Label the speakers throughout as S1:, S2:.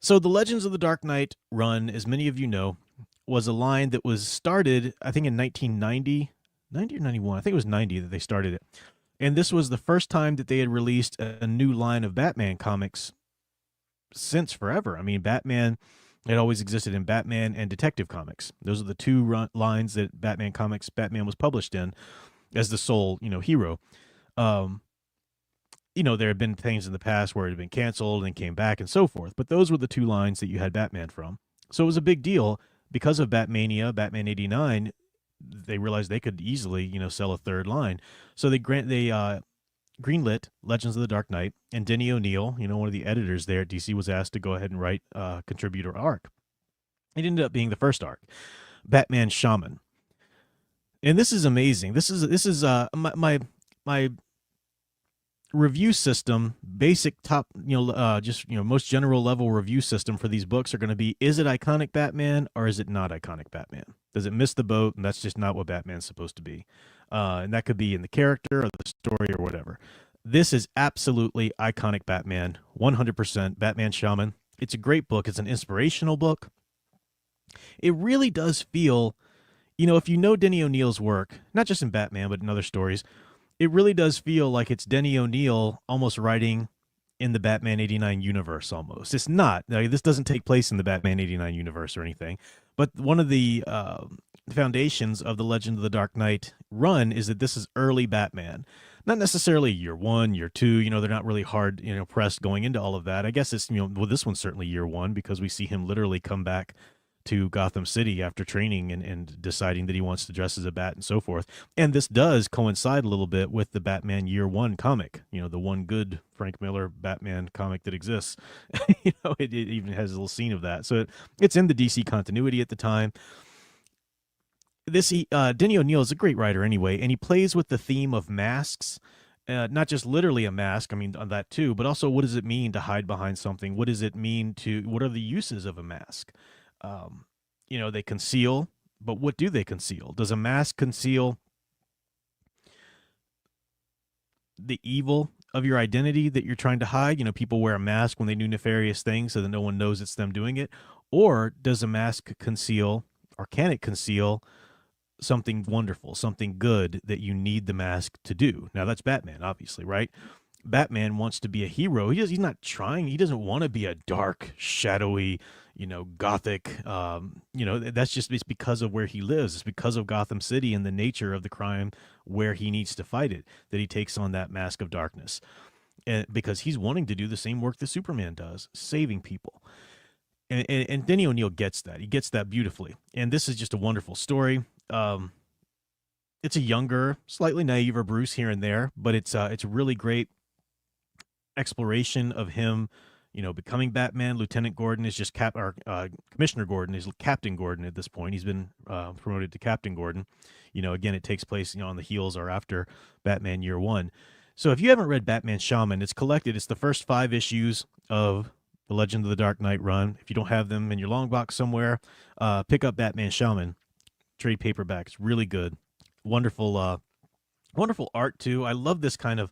S1: So the Legends of the Dark Knight run, as many of you know, was a line that was started, I think, in 1990, 90 or 91. I think it was 90 that they started it. And this was the first time that they had released a new line of Batman comics since forever. I mean, Batman had always existed in Batman and Detective Comics. Those are the two lines that Batman was published in as the sole, hero. Um, there had been things in the past where it had been canceled and came back and so forth, but those were the two lines that you had Batman from. So it was a big deal because of Batmania, Batman '89. They realized they could easily, sell a third line. So they greenlit Legends of the Dark Knight, and Denny O'Neil, one of the editors there at DC, was asked to go ahead and write a contributor arc. It ended up being the first arc, Batman Shaman, and this is amazing. This is my review system, basic top, most general level review system for these books are going to be: is it iconic Batman or is it not iconic Batman? Does it miss the boat? And that's just not what Batman's supposed to be. And that could be in the character or the story or whatever. This is absolutely iconic Batman, 100% Batman Shaman. It's a great book. It's an inspirational book. It really does feel, if you know Denny O'Neil's work, not just in Batman, but in other stories, it really does feel like it's Denny O'Neil almost writing in the Batman '89 universe almost. It's not. This doesn't take place in the Batman '89 universe or anything. But one of the foundations of the Legend of the Dark Knight run is that this is early Batman. Not necessarily year one, year two. They're not really hard, pressed going into all of that. I guess it's, this one's certainly year one because we see him literally come back to Gotham City after training and deciding that he wants to dress as a bat and so forth. And this does coincide a little bit with the Batman Year One comic, the one good Frank Miller Batman comic that exists. It even has a little scene of that. So it's in the DC continuity at the time. This Denny O'Neil is a great writer anyway, and he plays with the theme of masks. Not just literally a mask, I mean, on that too, but also what does it mean to hide behind something? What does it mean what are the uses of a mask? They conceal, but what do they conceal? Does a mask conceal the evil of your identity that you're trying to hide? People wear a mask when they do nefarious things so that no one knows it's them doing it. Or does a mask conceal, or can it conceal something wonderful, something good that you need the mask to do? Now that's Batman, obviously, right? Batman wants to be a hero. He's not trying. He doesn't want to be a dark, shadowy, Gothic. That's just, it's because of where he lives. It's because of Gotham City and the nature of the crime where he needs to fight it that he takes on that mask of darkness. And because he's wanting to do the same work that Superman does, saving people. And Denny O'Neil gets that. He gets that beautifully. And this is just a wonderful story. It's a younger, slightly naive Bruce here and there, but it's really great exploration of him, becoming Batman. Lieutenant Gordon is just Commissioner Gordon is Captain Gordon at this point. He's been promoted to Captain Gordon. Again, it takes place, on the heels or after Batman Year One. So if you haven't read Batman Shaman, it's collected. It's the first 5 issues of the Legend of the Dark Knight run. If you don't have them in your long box somewhere, pick up Batman Shaman. Trade paperback. It's really good. Wonderful, wonderful art too. I love this kind of.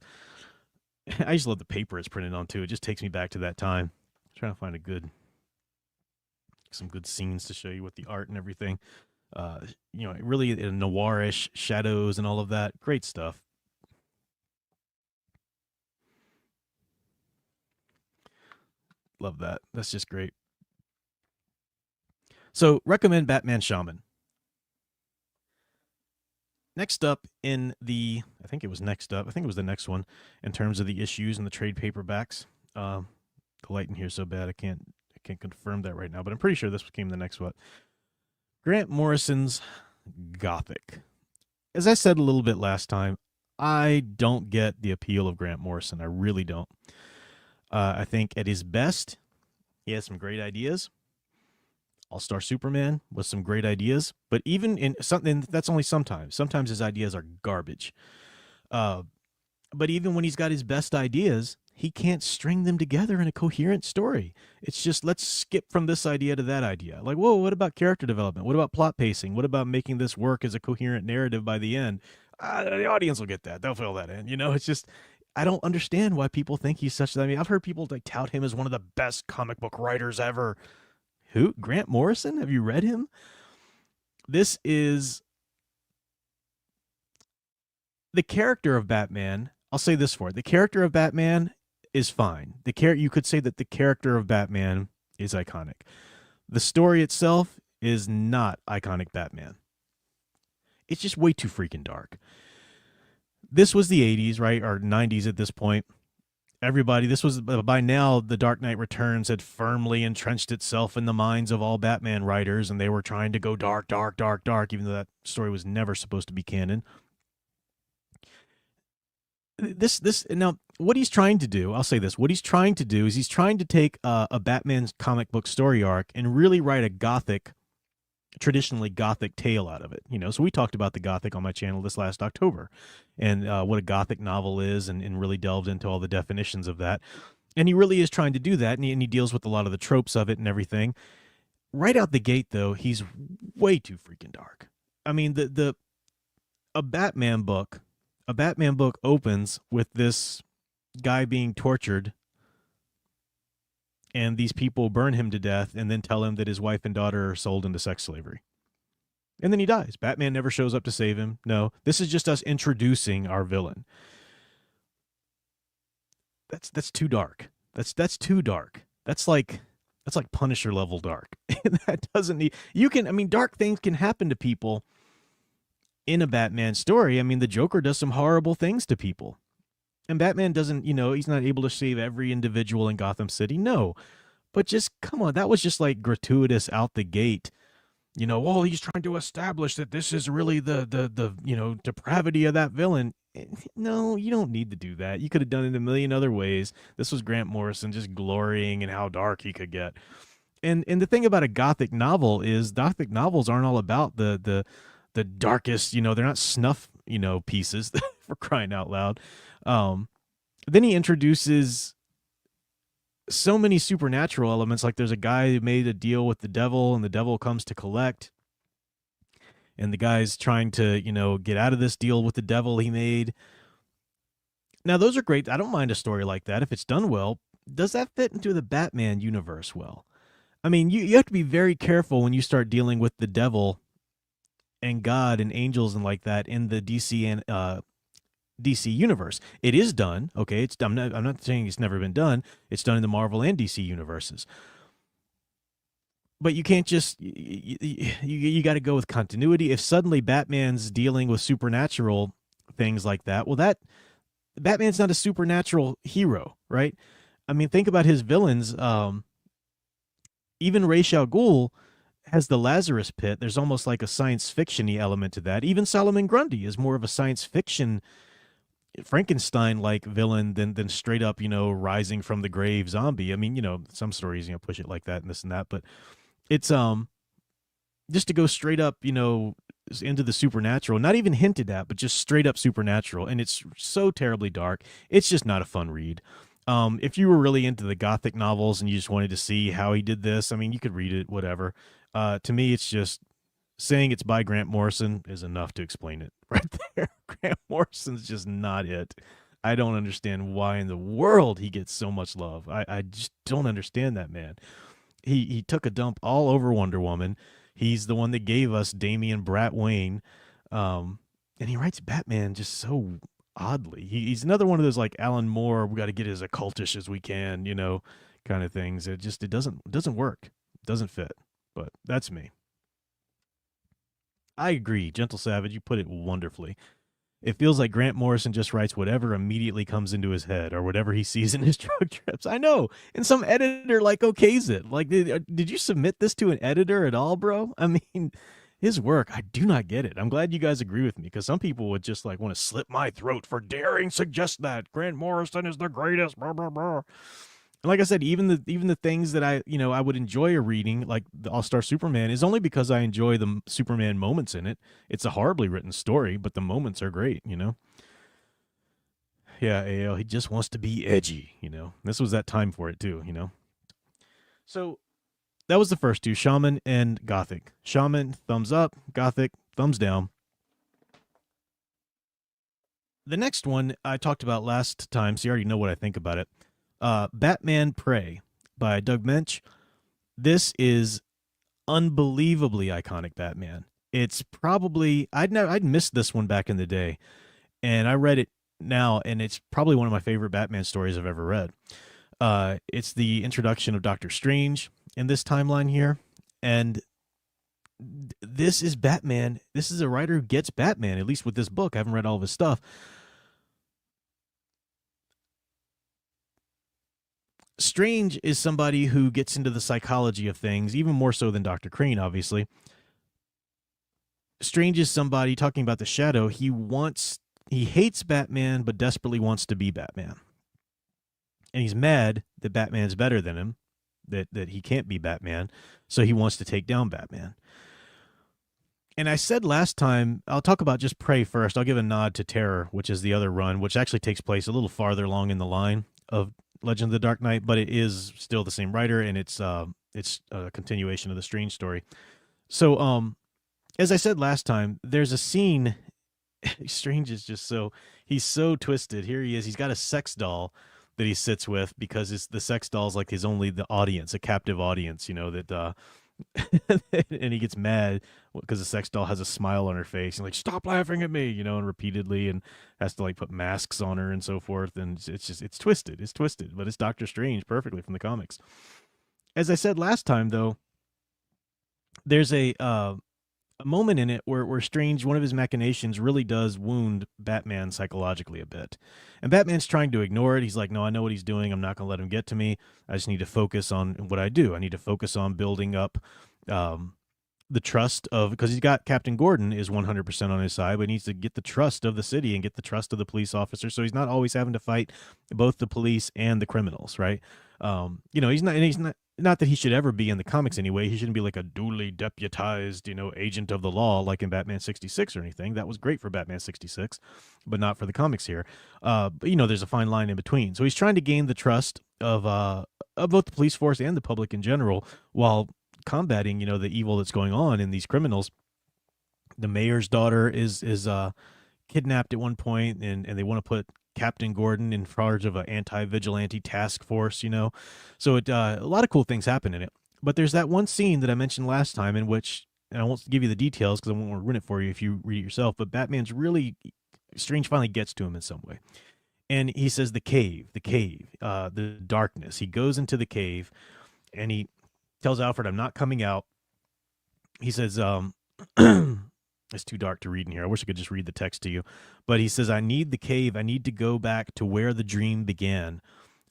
S1: I just love the paper it's printed on too. It just takes me back to that time. I'm trying to find some good scenes to show you with the art and everything. Really noirish shadows and all of that. Great stuff. Love that. That's just great. So recommend Batman Shaman. Next up I think it was the next one in terms of the issues and the trade paperbacks. The light in here is so bad I can't confirm that right now, but I'm pretty sure this became the next one. Grant Morrison's Gothic. As I said a little bit last time, I don't get the appeal of Grant Morrison. I really don't. I think at his best, he has some great ideas. All-Star Superman with some great ideas, but even in something that's only sometimes. Sometimes his ideas are garbage. But even when he's got his best ideas, he can't string them together in a coherent story. It's just, let's skip from this idea to that idea. Like, whoa, what about character development? What about plot pacing? What about making this work as a coherent narrative by the end? The audience will get that. They'll fill that in. It's just, I don't understand why people think he's such. I mean, I've heard people like tout him as one of the best comic book writers ever. Who? Grant Morrison? Have you read him? This is the character of Batman. I'll say this for it. The character of Batman is fine. You could say that the character of Batman is iconic. The story itself is not iconic Batman. It's just way too freaking dark. This was the 80s, right? Or 90s at this point. Everybody, this was by now, The Dark Knight Returns had firmly entrenched itself in the minds of all Batman writers, and they were trying to go dark, dark, dark, dark, even though that story was never supposed to be canon. Now, what he's trying to do, I'll say this, what he's trying to do is he's trying to take a Batman's comic book story arc and really write a traditionally Gothic tale out of it. So we talked about the Gothic on my channel this last October, and what a Gothic novel is, and really delved into all the definitions of that. And he really is trying to do that, and he deals with a lot of the tropes of it and everything. Right out the gate, though, he's way too freaking dark. I mean, a Batman book opens with this guy being tortured, and these people burn him to death and then tell him that his wife and daughter are sold into sex slavery. And then he dies. Batman never shows up to save him. No, this is just us introducing our villain. That's too dark. That's too dark. That's like Punisher level dark. That doesn't need. Dark things can happen to people in a Batman story. I mean, the Joker does some horrible things to people. And Batman doesn't, he's not able to save every individual in Gotham City. No. But just, come on, that was just like gratuitous out the gate. Well, he's trying to establish that this is really the depravity of that villain. No, you don't need to do that. You could have done it a million other ways. This was Grant Morrison just glorying in how dark he could get. And the thing about a Gothic novel is Gothic novels aren't all about the darkest, they're not snuff, pieces, for crying out loud. Then he introduces so many supernatural elements. Like there's a guy who made a deal with the devil, and the devil comes to collect. And the guy's trying to, get out of this deal with the devil he made. Now, those are great. I don't mind a story like that if it's done well. Does that fit into the Batman universe well? I mean, you have to be very careful when you start dealing with the devil and God and angels and like that in the DC and DC universe. It is done, okay? I'm not saying it's never been done. It's done in the Marvel and DC universes. But you can't just you got to go with continuity. If suddenly Batman's dealing with supernatural things like that, well, Batman's not a supernatural hero, right? I mean, think about his villains. Even Ra's al Ghul has the Lazarus Pit. There's almost like a science fiction-y element to that. Even Solomon Grundy is more of a science fiction Frankenstein-like villain than straight up, rising from the grave zombie. I mean, some stories, push it like that and this and that, but it's just to go straight up, into the supernatural, not even hinted at, but just straight up supernatural, and it's so terribly dark. It's just not a fun read. If you were really into the Gothic novels and you just wanted to see how he did this, I mean, you could read it, whatever. To me, it's just saying it's by Grant Morrison is enough to explain it right there. Grant Morrison's just not it. I don't understand why in the world he gets so much love. I just don't understand that man. He took a dump all over Wonder Woman. He's the one that gave us Damian Brat Wayne. And he writes Batman just so oddly. He's another one of those like Alan Moore, we got to get as occultish as we can, kind of things. It doesn't work. It doesn't fit. But that's me. I agree. Gentle Savage, you put it wonderfully. It feels like Grant Morrison just writes whatever immediately comes into his head or whatever he sees in his drug trips. I know. And some editor okays it. Like, did you submit this to an editor at all, bro? I mean, his work, I do not get it. I'm glad you guys agree with me, because some people would just like want to slit my throat for daring suggest that Grant Morrison is the greatest. Blah, blah, blah. And like I said, even the things that I would enjoy reading, like the All-Star Superman, is only because I enjoy the Superman moments in it. It's a horribly written story, but the moments are great, Yeah, AL, he just wants to be edgy, This was that time for it too, So that was the first two, Shaman and Gothic. Shaman, thumbs up. Gothic, thumbs down. The next one I talked about last time, so you already know what I think about it. Batman Prey by Doug Moench. This is unbelievably iconic Batman. It's probably I'd missed this one back in the day, and I read it now, and it's probably one of my favorite Batman stories I've ever read. It's the introduction of Doctor Strange in this timeline here, and this is Batman. This is a writer who gets Batman, at least with this book. I haven't read all of his stuff. Strange is somebody who gets into the psychology of things, even more so than Dr. Crane, obviously. Strange is somebody talking about the Shadow. He hates Batman, but desperately wants to be Batman. And he's mad that Batman's better than him, that he can't be Batman, so he wants to take down Batman. And I said last time, I'll talk about just Prey first. I'll give a nod to Terror, which is the other run, which actually takes place a little farther along in the line of Legend of the Dark Knight, but it is still the same writer, and it's a continuation of the Strange story. So, as I said last time, there's a scene. Strange is just he's so twisted. Here he is. He's got a sex doll that he sits with because the sex doll's like the audience, a captive audience, that and he gets mad because the sex doll has a smile on her face and like, stop laughing at me, and repeatedly, and has to like put masks on her and so forth. And it's twisted, but it's Doctor Strange perfectly from the comics. As I said last time, though, there's a moment in it where Strange, one of his machinations, really does wound Batman psychologically a bit. And Batman's trying to ignore it. He's like, no, I know what he's doing. I'm not going to let him get to me. I just need to focus on what I do. I need to focus on building up the trust of, because he's got Captain Gordon is 100% on his side, but he needs to get the trust of the city and get the trust of the police officers. So he's not always having to fight both the police and the criminals, right? He's not that he should ever be in the comics anyway. He shouldn't be like a duly deputized, agent of the law like in Batman 66 or anything. That was great for Batman 66, but not for the comics here. But there's a fine line in between. So he's trying to gain the trust of both the police force and the public in general while combating, the evil that's going on in these criminals. The mayor's daughter is kidnapped at one point, and they want to put Captain Gordon in charge of an anti-vigilante task force, So a lot of cool things happen in it. But there's that one scene that I mentioned last time in which, and I won't give you the details because I won't want to ruin it for you if you read it yourself, but Strange finally gets to him in some way. And he says the cave, the darkness. He goes into the cave and he tells Alfred, I'm not coming out. He says, it's too dark to read in here. I wish I could just read the text to you. But he says, I need the cave. I need to go back to where the dream began.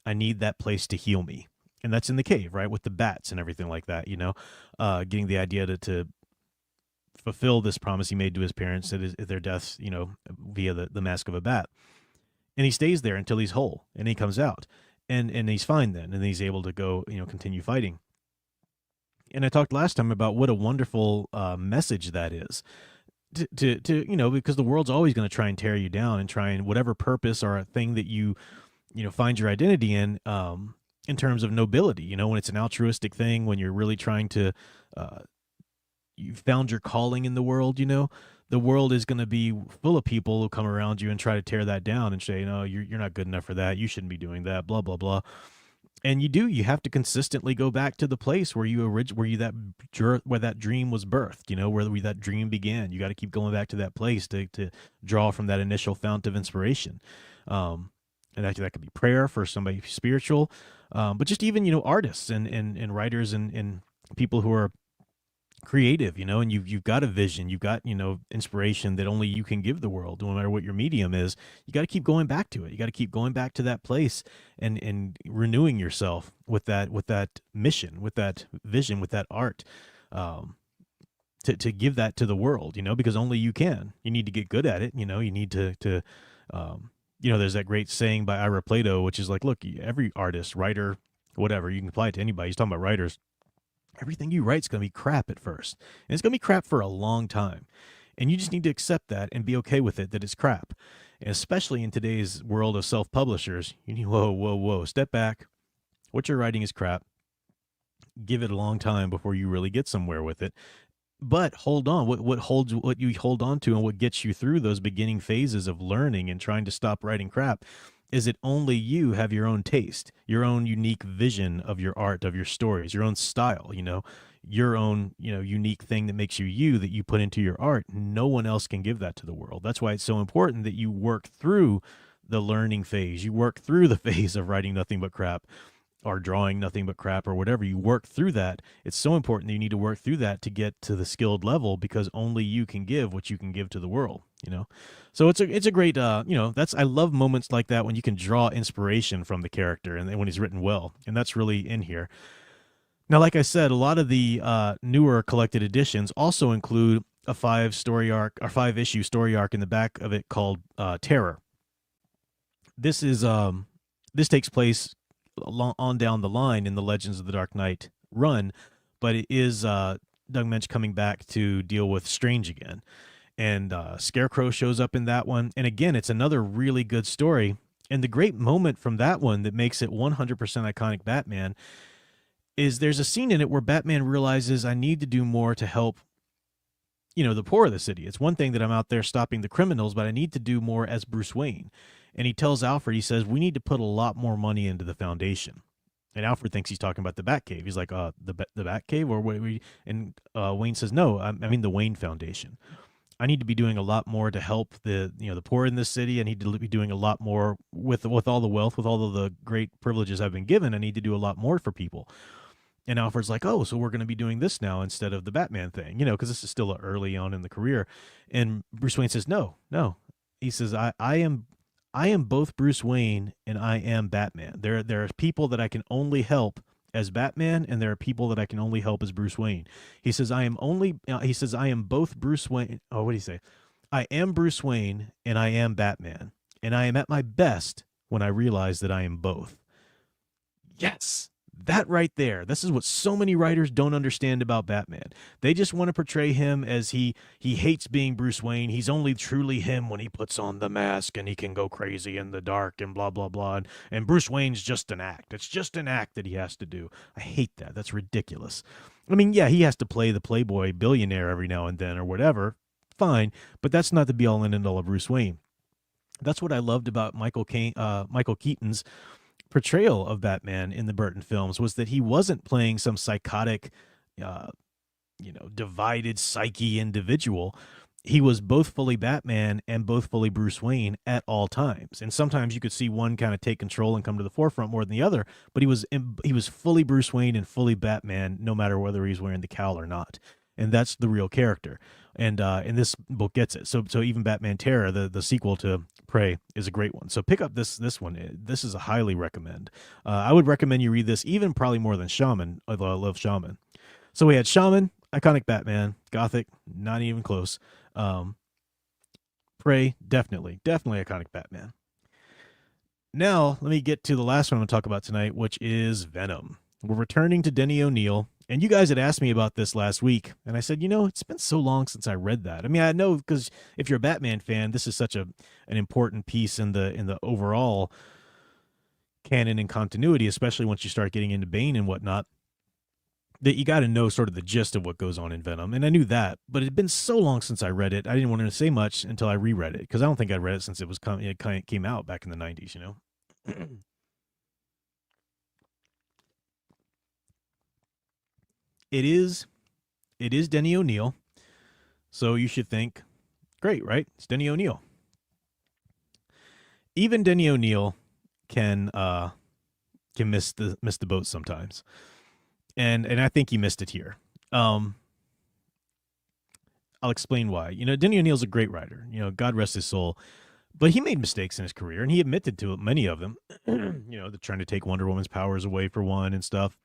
S1: I need that place to heal me. And that's in the cave, right? With the bats and everything like that, getting the idea to fulfill this promise he made to his parents at their deaths, via the mask of a bat. And he stays there until he's whole, and he comes out. And he's fine then, and he's able to go, continue fighting. And I talked last time about what a wonderful message that is. To because the world's always going to try and tear you down and try and whatever purpose or a thing that you find your identity in terms of nobility, when it's an altruistic thing, when you're really trying to, you found your calling in the world, the world is going to be full of people who come around you and try to tear that down and say, no, you're not good enough for that. You shouldn't be doing that, blah, blah, blah. And you have to consistently go back to the place where where that dream was birthed, where that dream began. You got to keep going back to that place to draw from that initial fount of inspiration. And actually that could be prayer for somebody spiritual, but just even, artists and writers and people who are creative, and you've got a vision, you've got, inspiration that only you can give the world, no matter what your medium is. You got to keep going back to it. You got to keep going back to that place and renewing yourself with that mission, with that vision, with that art, to give that to the world, because only you can. You need to get good at it. You need to there's that great saying by Ira Plato, which is like, look, every artist, writer, whatever, you can apply it to anybody. He's talking about writers. Everything you write is going to be crap at first. And it's going to be crap for a long time. And you just need to accept that and be okay with it, that it's crap. And especially in today's world of self-publishers, you need, whoa, step back. What you're writing is crap. Give it a long time before you really get somewhere with it. But hold on, what you hold on to and what gets you through those beginning phases of learning and trying to stop writing crap is that only you have your own taste, your own unique vision of your art, of your stories, your own style, your own, unique thing that makes you you that you put into your art. No one else can give that to the world. That's why it's so important that you work through the learning phase. You work through the phase of writing nothing but crap or drawing nothing but crap or whatever. You work through that. It's so important that you need to work through that to get to the skilled level, because only you can give what you can give to the world. So it's a great that's, I love moments like that when you can draw inspiration from the character and when he's written well, and that's really in here. Now, like I said, a lot of the newer collected editions also include a 5-issue story arc in the back of it called Terror. This takes place on down the line in the Legends of the Dark Knight run, but it is Doug Moench coming back to deal with Strange again. And Scarecrow shows up in that one. And again, it's another really good story. And the great moment from that one that makes it 100% iconic Batman is there's a scene in it where Batman realizes, I need to do more to help, the poor of the city. It's one thing that I'm out there stopping the criminals, but I need to do more as Bruce Wayne. And he tells Alfred, he says, we need to put a lot more money into the foundation. And Alfred thinks he's talking about the Batcave. He's like, the Batcave? Or what? And Wayne says, no, I mean the Wayne Foundation. I need to be doing a lot more to help the poor in this city. I need to be doing a lot more with all the wealth, with all of the great privileges I've been given. I need to do a lot more for people. And Alfred's like, oh, so we're going to be doing this now instead of the Batman thing, because this is still early on in the career. And Bruce Wayne says, no. He says, I am both Bruce Wayne and I am Batman. There are people that I can only help as Batman, and there are people that I can only help as Bruce Wayne. He says, I am both Bruce Wayne. Oh, what do you say? I am Bruce Wayne and I am Batman. And I am at my best when I realize that I am both. Yes. That right there. This is what so many writers don't understand about Batman. They just want to portray him as he hates being Bruce Wayne. He's only truly him when he puts on the mask and he can go crazy in the dark and blah, blah, blah. And Bruce Wayne's just an act. It's just an act that he has to do. I hate that. That's ridiculous. I mean, yeah, he has to play the playboy billionaire every now and then or whatever. Fine. But that's not the be-all and end-all of Bruce Wayne. That's what I loved about Michael Keaton's portrayal of Batman in the Burton films, was that he wasn't playing some psychotic, divided psyche individual. He was both fully Batman and both fully Bruce Wayne at all times. And sometimes you could see one kind of take control and come to the forefront more than the other, but he was fully Bruce Wayne and fully Batman, no matter whether he's wearing the cowl or not. And that's the real character. And this book gets it. So even Batman Terror, the sequel to Prey, is a great one. So pick up this one. This is a highly recommend. I would recommend you read this, even probably more than Shaman, although I love Shaman. So we had Shaman, iconic Batman, Gothic, not even close. Prey, definitely iconic Batman. Now, let me get to the last one I'm going to talk about tonight, which is Venom. We're returning to Denny O'Neil. And you guys had asked me about this last week, and I said, it's been so long since I read that. I mean, I know, because if you're a Batman fan, this is such an important piece in the overall canon and continuity, especially once you start getting into Bane and whatnot, that you got to know sort of the gist of what goes on in Venom. And I knew that, but it had been so long since I read it, I didn't want to say much until I reread it, because I don't think I'd read it since it came out back in the 90s, It is Denny O'Neil, so you should think, great, right? It's Denny O'Neil. Even Denny O'Neil can miss the boat sometimes, and I think he missed it here. I'll explain why. Denny O'Neil's a great writer. God rest his soul, but he made mistakes in his career, and he admitted to many of them. They're trying to take Wonder Woman's powers away for one and stuff.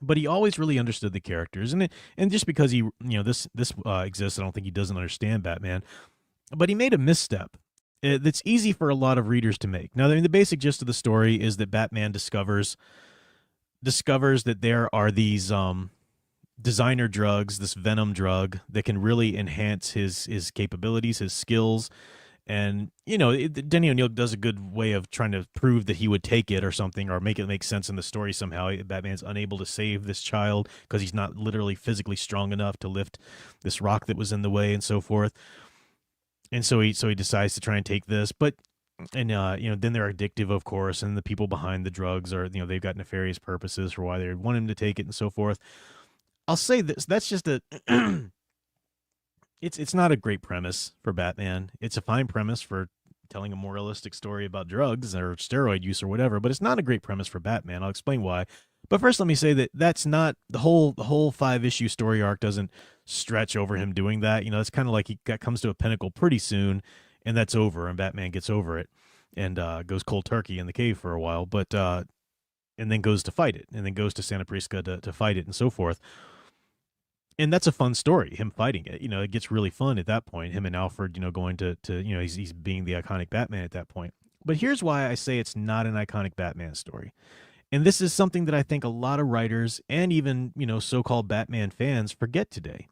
S1: But he always really understood the characters, and just because he this exists, I don't think he doesn't understand Batman. But he made a misstep that's easy for a lot of readers to make. Now, I mean, the basic gist of the story is that Batman discovers that there are these designer drugs, this Venom drug, that can really enhance his capabilities, his skills, And Denny O'Neil does a good way of trying to prove that he would take it or something, or make it make sense in the story somehow. Batman's unable to save this child because he's not literally physically strong enough to lift this rock that was in the way and so forth. And so he decides to try and take this, but and then they're addictive, of course, and the people behind the drugs are, they've got nefarious purposes for why they want him to take it and so forth. I'll say this: that's just a it's not a great premise for Batman. It's a fine premise for telling a more realistic story about drugs or steroid use or whatever, but it's not a great premise for Batman. I'll explain why. But first, let me say that that's not the whole 5-issue story arc doesn't stretch over him doing that. It's kind of like comes to a pinnacle pretty soon, and that's over, and Batman gets over it and goes cold turkey in the cave for a while, but and then goes to fight it, and then goes to Santa Prisca to fight it and so forth. And that's a fun story, him fighting it. It gets really fun at that point. Him and Alfred, going to he's being the iconic Batman at that point. But here's why I say it's not an iconic Batman story. And this is something that I think a lot of writers and even, so-called Batman fans forget today.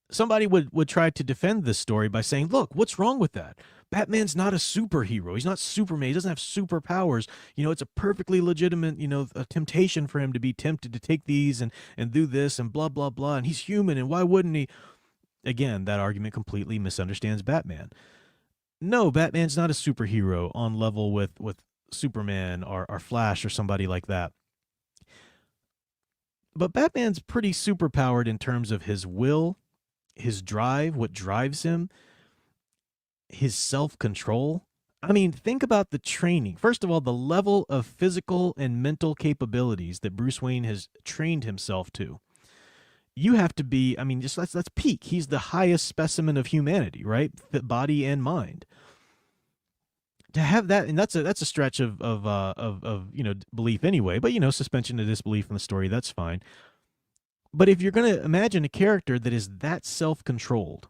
S1: Somebody would try to defend this story by saying, look, what's wrong with that? Batman's not a superhero. He's not Superman. He doesn't have superpowers. It's a perfectly legitimate, a temptation for him to be tempted to take these and do this and blah, blah, blah. And he's human. And why wouldn't he? Again, that argument completely misunderstands Batman. No, Batman's not a superhero on level with Superman or Flash or somebody like that. But Batman's pretty superpowered in terms of his will, his drive, what drives him, his self-control. I mean, think about the training. First of all, the level of physical and mental capabilities that Bruce Wayne has trained himself to. You have to be, I mean, just let's peak. He's the highest specimen of humanity, right? Body and mind. To have that, and that's a stretch of belief anyway. But suspension of disbelief in the story, that's fine. But if you're going to imagine a character that is that self-controlled,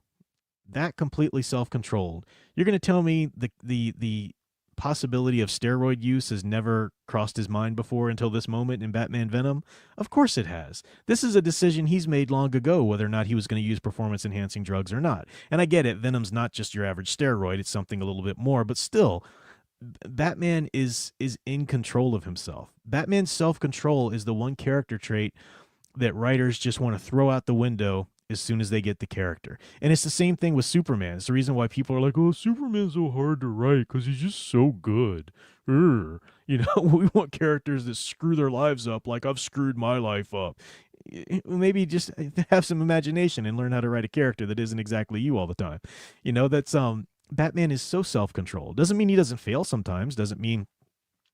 S1: that completely self-controlled, you're going to tell me the possibility of steroid use has never crossed his mind before until this moment in Batman Venom? Of course it has. This is a decision he's made long ago, whether or not he was going to use performance-enhancing drugs or not. And I get it, Venom's not just your average steroid, it's something a little bit more, but still, Batman is in control of himself. Batman's self-control is the one character trait that writers just want to throw out the window as soon as they get the character. And it's the same thing with Superman. It's the reason why people are like, oh, Superman's so hard to write because he's just so good. We want characters that screw their lives up like I've screwed my life up. Maybe just have some imagination and learn how to write a character that isn't exactly you all the time. That's Batman is so self-controlled. Doesn't mean he doesn't fail sometimes. Doesn't mean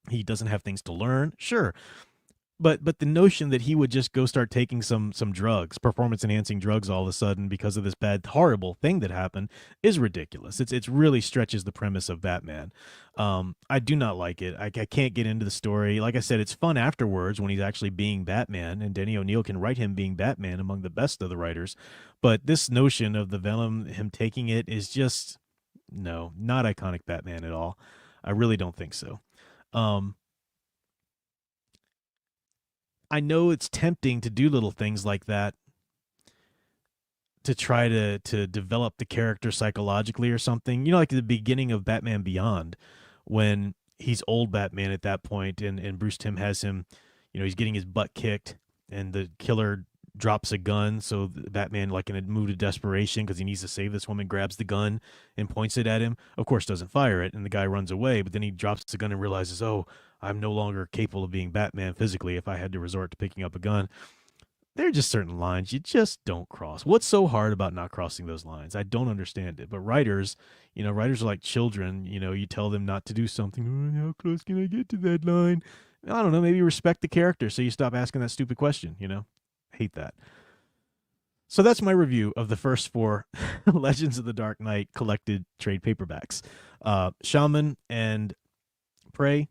S1: he doesn't have things to learn. Sure. But the notion that he would just go start taking some drugs, performance-enhancing drugs all of a sudden because of this bad, horrible thing that happened is ridiculous. It's really stretches the premise of Batman. I do not like it. I can't get into the story. Like I said, it's fun afterwards when he's actually being Batman, and Denny O'Neil can write him being Batman among the best of the writers. But this notion of the Venom, him taking it, is just, no, not iconic Batman at all. I really don't think so. I know it's tempting to do little things like that to try to develop the character psychologically or something. Like at the beginning of Batman Beyond, when he's old Batman at that point, and Bruce Timm has him, he's getting his butt kicked, and the killer drops a gun. So Batman, like in a mood of desperation because he needs to save this woman, grabs the gun and points it at him. Of course, doesn't fire it, and the guy runs away. But then he drops the gun and realizes, oh, I'm no longer capable of being Batman physically if I had to resort to picking up a gun. There are just certain lines you just don't cross. What's so hard about not crossing those lines? I don't understand it. But writers are like children. You tell them not to do something. Oh, how close can I get to that line? I don't know. Maybe respect the character so you stop asking that stupid question. I hate that. So that's my review of the first 4 Legends of the Dark Knight collected trade paperbacks. Shaman and Prey.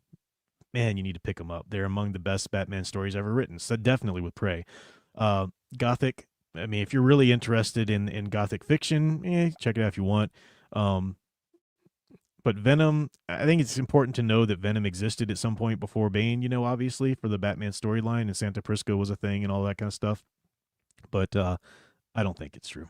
S1: Man, you need to pick them up. They're among the best Batman stories ever written. So definitely with Prey. Gothic. I mean, if you're really interested in Gothic fiction, check it out if you want. But Venom, I think it's important to know that Venom existed at some point before Bane, obviously, for the Batman storyline, and Santa Prisca was a thing and all that kind of stuff. But I don't think it's true.